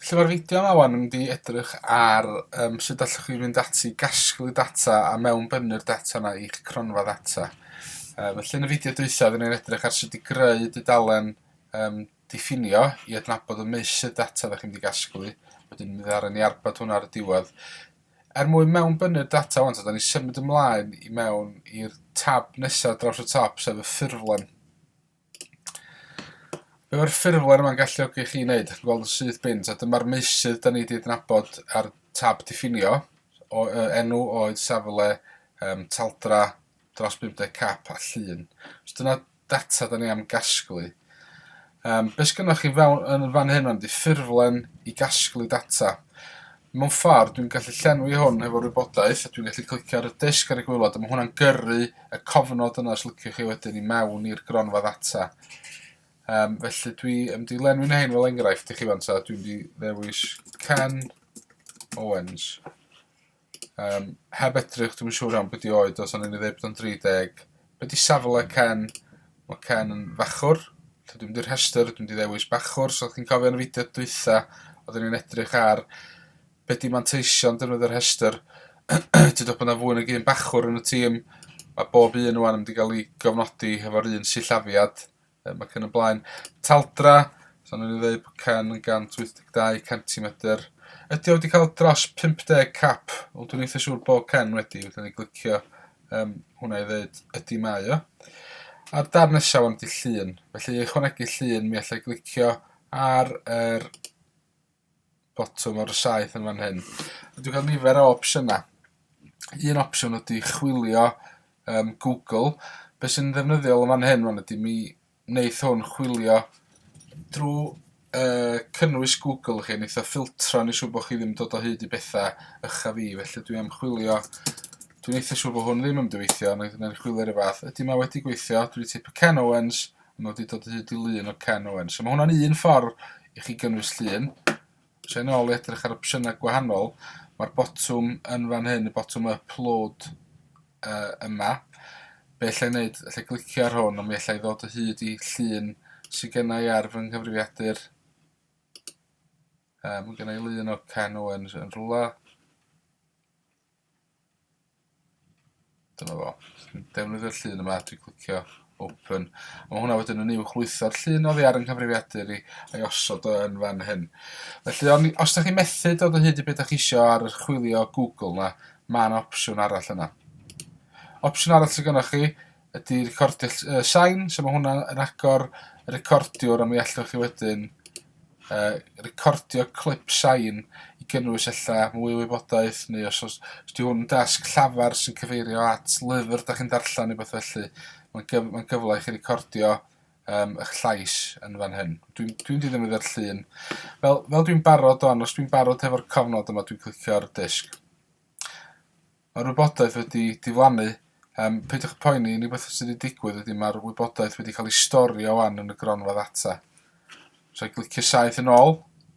Felly mae'r fideo yma wan yn mynd i edrych ar sut allwch chi fynd ati gasglu data a mewnbynnu'r data yna i'ch cronfa ddata. Felly yn y fideo dwytha, ni'n edrych ar sut i greu dudalen diffinio i adnabod y meysydd data ddech chi'n mynd i gasglu. Wedyn mi ddaru ni arbad hwnna ar y diwedd. Mwyn mewnbynnu'r data wan, da ni'n symud ymlaen i mewn i'r tab nesaf draws y top, sef y ffurflen. Be mae'r ffurflen yma'n galluogi chi wneud, chi'n gweld yn syth bint, a dyma'r meysydd da ni wedi adnabod ar tab diffinio, enw, oed, safle, taldra, dros 50 cap a llun. So dyna data da ni am gasglu. Be sgynnoch chi yn fan hyn ydy ffurflen i gasglu data. Mewn ffordd, dwi'n gallu llenwi hwn efo'r wybodaeth, a dwi'n gallu clicio ar y disg ar y gwylod, a mae hwnna'n gyrru y cofnod yna os liciwch chi wedyn i mewn i'r gronfa ddata. Felly dwi mynd i lenwi'n hein fel enghraifft i chi fan ta. Dwi'n mynd i ddewis Ken Owens. Heb edrych, dwi'n siŵr iawn beth i oed, os o'n i'n ei ddweud bod o'n 30. Be di safle Ken? Mae Ken yn fachwr. Dwi'n mynd i'r rhestr, dwi'n mynd i ddewis bachwr. So chi'n cofio yn y fideo dwytha, oedden ni'n edrych ar be di manteision defnyddio'r rhestr. Ti'n dod bod yna fwy nag un bachwr yn y tîm. Mae bob un o'n mynd i gael ei gofnodi efo'r un sillafiad. Mae cyn y blaen. Taldra, so ni'n dweud bod Ken yn 182 cm. Ydy o wedi cael dros 50 cap. Wel, dwi'n eitha siŵr bod Ken wedi. Wedyn ni glicio hwnna i ddweud ydy mae o. A'r dar nesaf ydy llun. Felly i ychwanegu llun, mi allai glicio ar yr botwm o'r saeth yn fan hyn. Dwi'n cael nifer o opsiynau. Un opsiwn ydy chwilio Google. Be sy'n ddefnyddiol yn fan hyn ydy mi wneith hwn chwilio drwy cynnwys Google chi, wneith o ffiltro ni siŵr bod chi ddim dod o hyd i bethau ycha fi, felly dwi am chwilio, dwi'n eitha siŵr bod hwn ddim yn dyweithio, wna'n chwilio'r y fath. Ydy ma wedi gweithio, dwi wedi teipio Ken Owens, a mae wedi dod o hyd i lun o Ken Owens. So mae hwnna'n un ffordd i chi gynnwys llun. So yn ôl i edrych ar opsiynau gwahanol, mae'r botwm yn fan hyn, y botwm upload yma. Be allai wneud, allai glicio ar hwn, ond mi allai ddod o hyd i llun sydd genna i ar fy nghyfrifiadur. Mae genna i lun o Ken Owens yn rhywle. Dyma fo. Dwi'n defnyddio'r llun yma, dwi'n clicio open. Mae hwnna wedyn yn uwch lwytho'r llun oddi ar yng nghyfrifiadur i a'i osod o yn fan hyn. Felly, os da chi methu dod o hyd i beth da chi isio ar y chwilio Google na, mae'n opsiwn arall yna. Opsiwn arall sydd gennych chi ydy recordio sain, so mae hwnna yn agor y recordiwr, a mi allwch chi wedyn recordio clip sain i gynnwys ella mwy o wybodaeth, neu os di hwn yn dasg llafar sy'n cyfeirio at lyfr da chi'n darllen neu beth felly, mae'n gyfle i chi recordio eich llais yn fan hyn. Dwi'n ddefnyddio'r llun. Fel dwi'n barod o'n, os dwi'n barod efo'r cofnod yma, dwi'n clicio ar y disg. Mae'r wybodaeth wedi diflannu. Peidiwch poeni, ni beth sydd wedi digwydd ydy mae'r wybodaeth wedi cael ei storio wan yn y gronfa ddata. So i glicio saith yn ôl,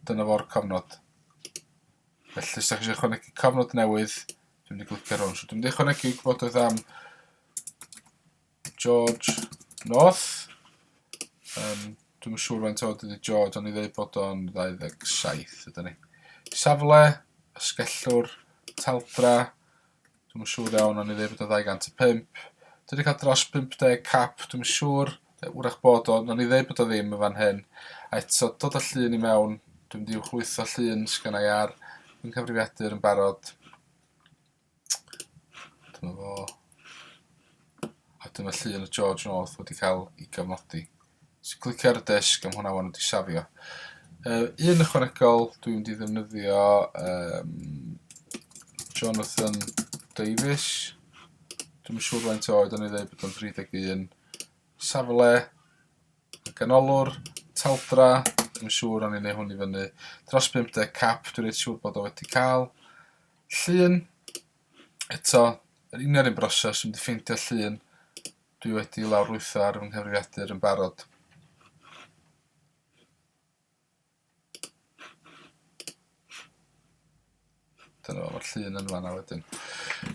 dyna fo'r cofnod. Felly, os da chi eisiau ychwanegu cofnod newydd, dwi'n mynd i glicio ar hwn. So dwi'n mynd i ychwanegu gwybodaeth am George North. Dwi'n siŵr faint oedd ydy George, ond i ddweud bod o'n 27 ydyn ni. Safle, ysgellwr, taldra. Dwi'n siŵr iawn o'n i ddweud bod o 205. Dwi wedi cael dros 50 cap, dwi'n siŵr, wrach bod o'n i ddweud bod o ddim yn fan hyn. A eto, dod o llun i mewn, dwi'n mynd i wchlwytho llun sgynna i ar yn cyfrifiadur yn barod. Dyma fo. A dyma llun o George North wedi cael ei gyfnodi. So clicio ar y disg am hwnna wan wedi safio. Un ychwanegol, dwi'n mynd i ddefnyddio Jonathan Davies. Dwi'n siŵr faint oed o'n i ddweud bod o'n 31. Safle, ganolwr, taldra, dwi'n siŵr o'n i'n neud hwn i fyny. Dros 50 cap, dwi'n rhaid siŵr bod o wedi cael. Llun, eto, yr union un broses, dwi'n mynd i ffeindio llun. Dwi wedi lawrlwytho ar fy nghyfrifiadur yn barod. Dyna fo'r llun yn fanna wedyn.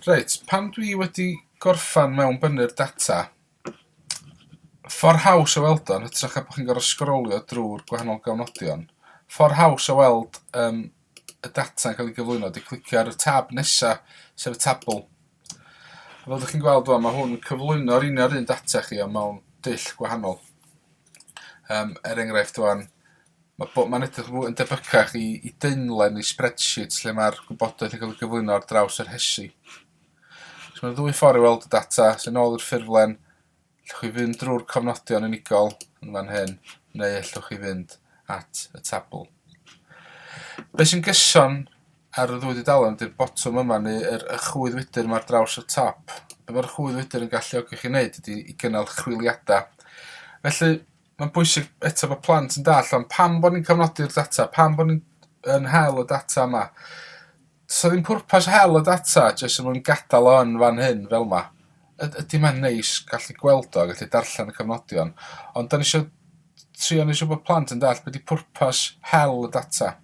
Reit, pan dwi wedi gorffan mewnbynnu'r data, ffordd haws o weld o'n, hytrach a bod chi'n gorfod sgrolio drwy'r gwahanol gofnodion, ffordd haws o weld y data yn cael ei gyflwyno ydy clicio ar y tab nesaf, sef y tabl. Fel ydych chi'n gweld mae hwn yn cyflwyno'r un data chi o mewn dull gwahanol. Enghraifft mae'n edrych yn debycach i dynlen i spreadsheets lle mae'r gwybodaeth yn cael ei gyflwyno ar draws yr hesu. So mae'na ddwy ffordd i weld y data, sy'n ôl i'r ffurflen, allwch chi fynd drwy'r cofnodion unigol yn fan hyn, neu allwch chi fynd at y tabl. Be sy'n gyson ar y ddwy dudalen ydy'r botwm yma neu y chwydd wydr yma ar draws y top. Be mae'r chwydd wydr yn galluogi chi wneud ydy i gynnal chwiliadau. Felly, mae'n bwysig eto bod plant yn dall ond pam bod ni'n cofnodi'r data, pam bod ni'n hel y data yma. So ddim pwrpas hel y data, jyst yn mwyn gadael o yn fan hyn fel yma. Ydy mae'n neis gallu gweld o, gallu darllen y cofnodion. Ond da ni eisiau bod plant yn dall beth ydy pwrpas hel y data.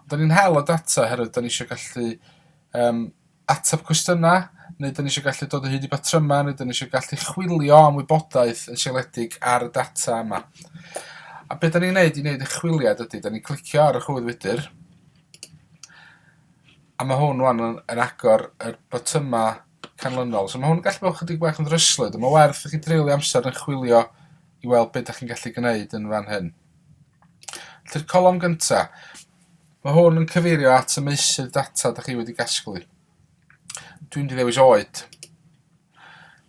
Da ni'n hel y data herwydd da ni eisiau gallu ateb cwestiynau, neu da ni eisiau gallu dod o hyd i batryma, neu da ni eisiau gallu chwilio am wybodaeth yn sialedig ar y data yma. A beth da ni'n neud i wneud y chwiliad ydy, da ni'n clicio ar y chwydd wydr, a mae hwn wan yn agor y botymau canlynol. So mae hwn yn gallu bod chydig bach yn ddryslyd, a mae werth i chi dreulio amser yn chwilio i weld beth da chi'n gallu gwneud yn fan hyn. Felly'r colofn gyntaf, mae hwn yn cyfeirio at y meysydd data da chi wedi gasglu. Dwi'n mynd i ddewis oed.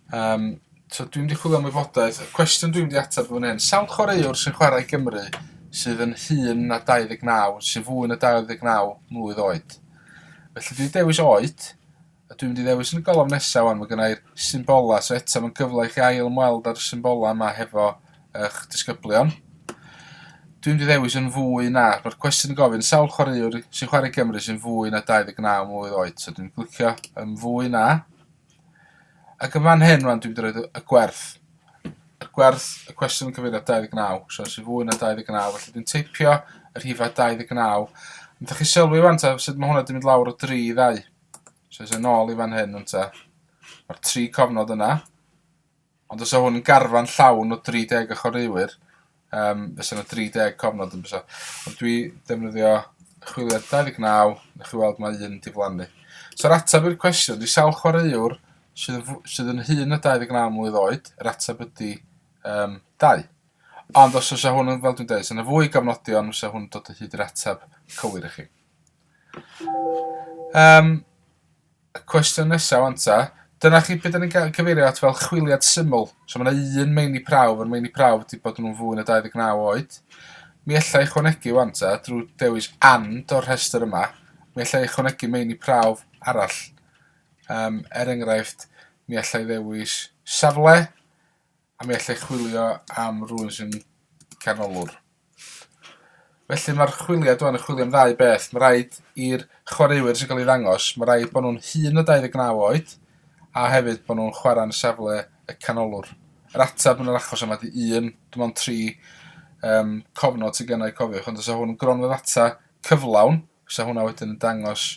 So dwi'n mynd i chwilio am wybodaeth. Y cwestiwn dwi'n mynd i ateb fan hyn. Sawl chwaraewr sy'n chwarae i Gymru sydd yn hŷn na 29, sy'n fwy na 29 mlwydd oed? Felly dwi'n dewis oed, a dwi'n mynd i ddewis yn y golofn nesaf wan, mae gennau'r symbola, so eto mae'n gyfle i chi ail ymweld ar y symbola yma hefo eich disgyblion. Dwi'n mynd i ddewis yn fwy na, mae'r cwestiwn yn gofyn, sawl chwaraewr sy'n chwarae i Gymru sy'n fwy na 29 mlwydd oed, so dwi'n clicio yn fwy na. Ac yn fan hyn, dwi'n mynd i roed y gwerth. Y gwerth, y cwestiwn yn cyfeirio 29, so sy'n fwy na 29, felly dwi'n teipio yr rhifau 29. Ydych chi sylwi wan ta, sut mae hwnna wedi mynd lawr o 3 i 2. So sy'n ôl i fan hyn, mae'r 3 cofnod yna. Ond os o hwn yn garfan llawn o 30 o chwaraewyr, fysa yna 30 cofnod yn bysa. Ond dwi defnyddio chwiliad 29, nech chi weld mae 1 diflannu. So'r atab i'r cwestiwn, di sawl chwaraewr sydd yn hŷn na 29 mlwydd oed, yr atab ydy 2. Ond os oes hwn yn fel dwi'n dweud, sy'n fwy gofnodion, os hwn yn dod o hyd i'r atab cywir i chi. Y cwestiwn nesaf anta, dyna chi beth ni'n cyfeirio at fel chwiliad syml. So mae yna un meini prawf, yr meini prawf wedi bod nhw'n fwy na 29 oed. Mi allai ychwanegu anta, drwy dewis and o'r rhestr yma, mi allai ychwanegu meini prawf arall. Enghraifft, mi allai ddewis safle, a mi allai chwilio am rhywun sy'n canolwr. Felly mae'r chwiliad yn chwilio am 2 beth. Mae rhaid i'r chwaraewyr sy'n cael ei ddangos, mae rhaid bod nhw'n hŷn na 29 oed, a hefyd bod nhw'n chwarae yn y safle y canolwr. Yr atab yn yr achos yma ydy 1, dim ond 3 cofnod sydd gennau cofiwch, ond os yw hwn yn gronfa ddata cyflawn, os yw hwnna wedyn yn dangos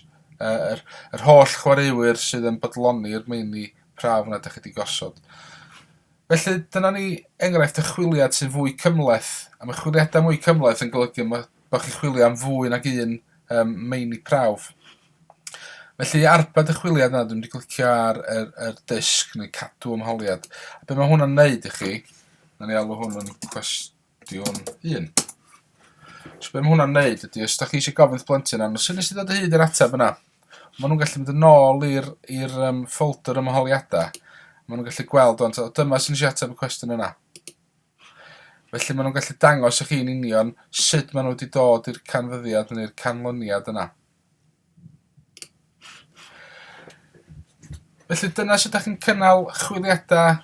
yr holl chwaraewyr sydd yn bodloni'r meini prawf yna ydych chi wedi gosod. Felly, dyna ni enghraifft y chwiliad sy'n fwy cymleth. A mae chwiliadau mwy cymleth yn golygu bod chi'n chwilio am fwy nag un meini prawf. Felly, arbed y chwiliad yna, dwi'n mynd i glicio ar yr disg neu cadw ymholiad. A be mae hwnna'n neud i chi, na ni alw hwn yn cwestiwn 1. So be mae hwnna'n neud ydy, os da chi eisiau gofyn plentyn yna, sy'n nes i ddod o hyd i'r ateb yna, maen nhw'n gallu mynd yn ôl i'r ffolder ymholiadau. Maen nhw'n gallu gweld, dyma sy'n eisiau ateb y cwestiwn yna. Felly maen nhw'n gallu dangos i chi'n union sut maen nhw wedi dod i'r canfyddiad neu'r canlyniad yna. Felly dyna sut ydych chi'n cynnal chwiliadau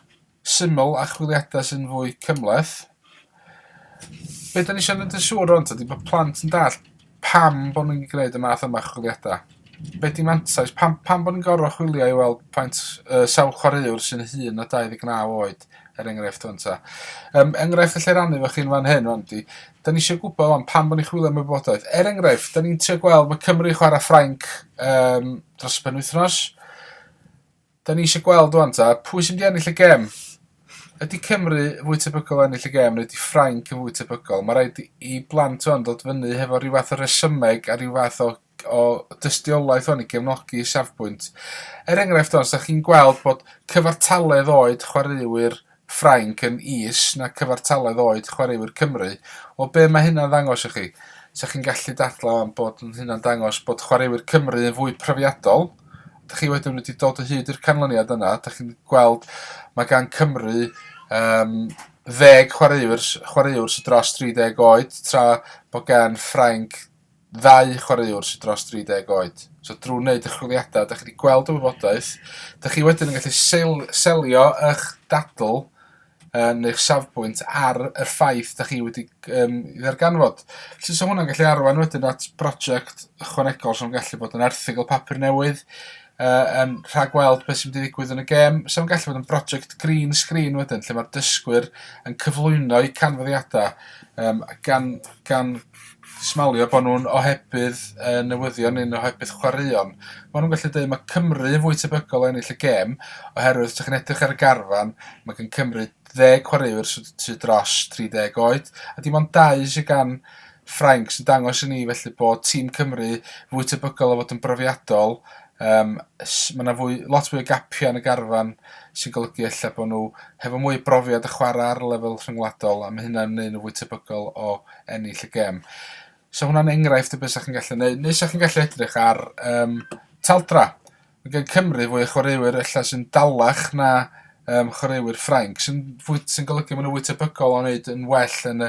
syml a chwiliadau sy'n fwy cymleth. Be da ni eisiau gwneud yn siŵr ond ydy bod plant yn dall pam bod nhw'n gwneud y math yma chwiliadau. Be di mantais, pam bod ni'n gorfod chwilio i weld sawl chwaraewr sy'n hŷn na 29 oed, enghraifft o'n ta. Enghraifft allai rannu fo chi'n fan hyn, da ni eisiau gwybod pam bod ni'n chwilio am wybodaeth. Enghraifft, da ni'n trio gweld mae Cymru chwarae Ffrainc dros penwythnos. Da ni eisiau gweld pwy sy'n mynd i ennill y gem. Ydy Cymru fwy tebygol ennill y gêm, neu ydy Ffrainc yn fwy tebygol? Mae rhaid i blant o'n dod fyny hefo rhyw fath o resymeg a rhyw fath o dystiolaeth o'n i gefnogi safbwynt. Enghraifft o'n, sa chi'n gweld bod cyfartaledd oed chwaraewyr Ffrainc yn is na cyfartaledd oed chwaraewyr Cymru. O be mae hynna'n ddangos i chi? Sa chi'n gallu dadlau bod hynna'n dangos bod chwaraewyr Cymru yn fwy profiadol. Dych chi wedyn wedi dod o hyd i'r canlyniad yna. Dych chi'n gweld mae gan Cymru 10 chwaraewr sy'n dros 30 oed, tra bod gan Ffrainc 2 chwaraewr sy'n dros 30 oed. So drwy wneud y chwiliadau, dych chi wedi gweld y wybodaeth, dych chi wedyn yn gallu selio eich dadl yn eich safbwynt ar y ffaith dych chi wedi ddarganfod. So hwnna'n gallu arwain wedyn at brosiect ychwanegol sy'n gallu bod yn erthygl papur newydd, yn rhagweld beth sy'n mynd i ddigwydd yn y gêm. Sy'n gallu bod yn brosiect green screen wedyn, lle mae'r dysgwyr yn cyflwyno i canfyddiadau gan smalio bod nhw'n ohebydd newyddion neu'n ohebydd chwaraeon. Mae nhw'n gallu dweud mae Cymru yn fwy tebygol ennill y gêm, oherwydd os chi'n edrych ar y garfan, mae gan Cymru 10 chwaraewyr sydd dros 30 oed, a dim ond 2 sydd gan Ffrainc sy'n dangos i ni felly bod tîm Cymru fwy tebygol o fod yn brofiadol. Mae yna lot fwy o gapiau yn y garfan sy'n golygu ella bod nhw hefo mwy o brofiad y chwarae ar lefel rhyngwladol, a mae hynna'n neud nhw fwy tebygol o ennill y gêm. So hwnna'n enghraifft o beth sa chi'n gallu neud. Neu sa chi'n gallu edrych ar taldra. Mae gen Cymru fwy o chwaraewyr ella sy'n dalach na chwaraewyr Ffrainc, sy'n golygu maen nhw fwy tebygol o wneud yn well yn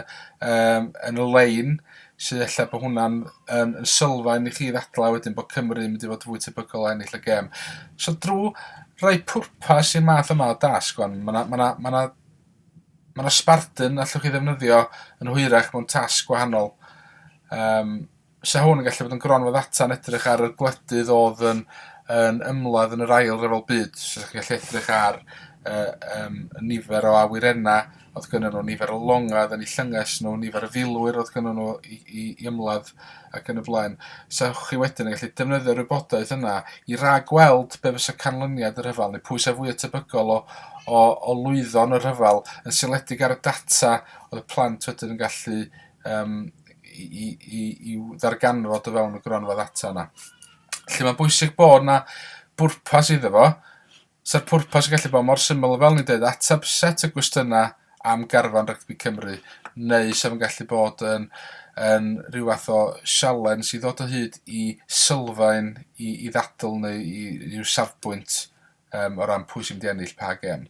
y lein, sydd ella bod hwnna'n yn sylfaen i chi ddadlau wedyn bod Cymru yn mynd i fod fwy tebygol o ennill y gêm. So drwy rhoi pwrpas i'r math yma o dasg, mae yna sbartyn allwch chi ddefnyddio yn hwyrach mewn tasg gwahanol. So hwn yn gallu bod yn gronfa ddata'n edrych ar y gwledydd oedd yn ymladd yn yr ail ryfel byd. So chi'n gallu edrych ar nifer o awyrennau oedd gynnu nhw, nifer o longad yn eu llynges nhw, nifer o filwyr oedd gynnu nhw i ymladd ac yn y blaen. So chi wedyn yn gallu defnyddio'r wybodaeth yna i ragweld be fysa canlyniad y rhyfel, neu pwy sef fwy tebygol o lwyddo'n y rhyfel yn seledig ar y data oedd y plant wedyn yn gallu i ddarganfod o fewn y gronfa ddata yna. Felly mae'n bwysig bod yna bwrpas iddo fo. Sa'r pwrpas yn gallu bod mor syml fel ni'n dweud, ateb set y gwestiynau am garfan rygbi Cymru, neu sef yn gallu bod yn rhyw fath o sialen sydd ddod o hyd i sylfaen i ddadl neu i ryw safbwynt o ran pwy sy'n mynd i ennill pa gêm.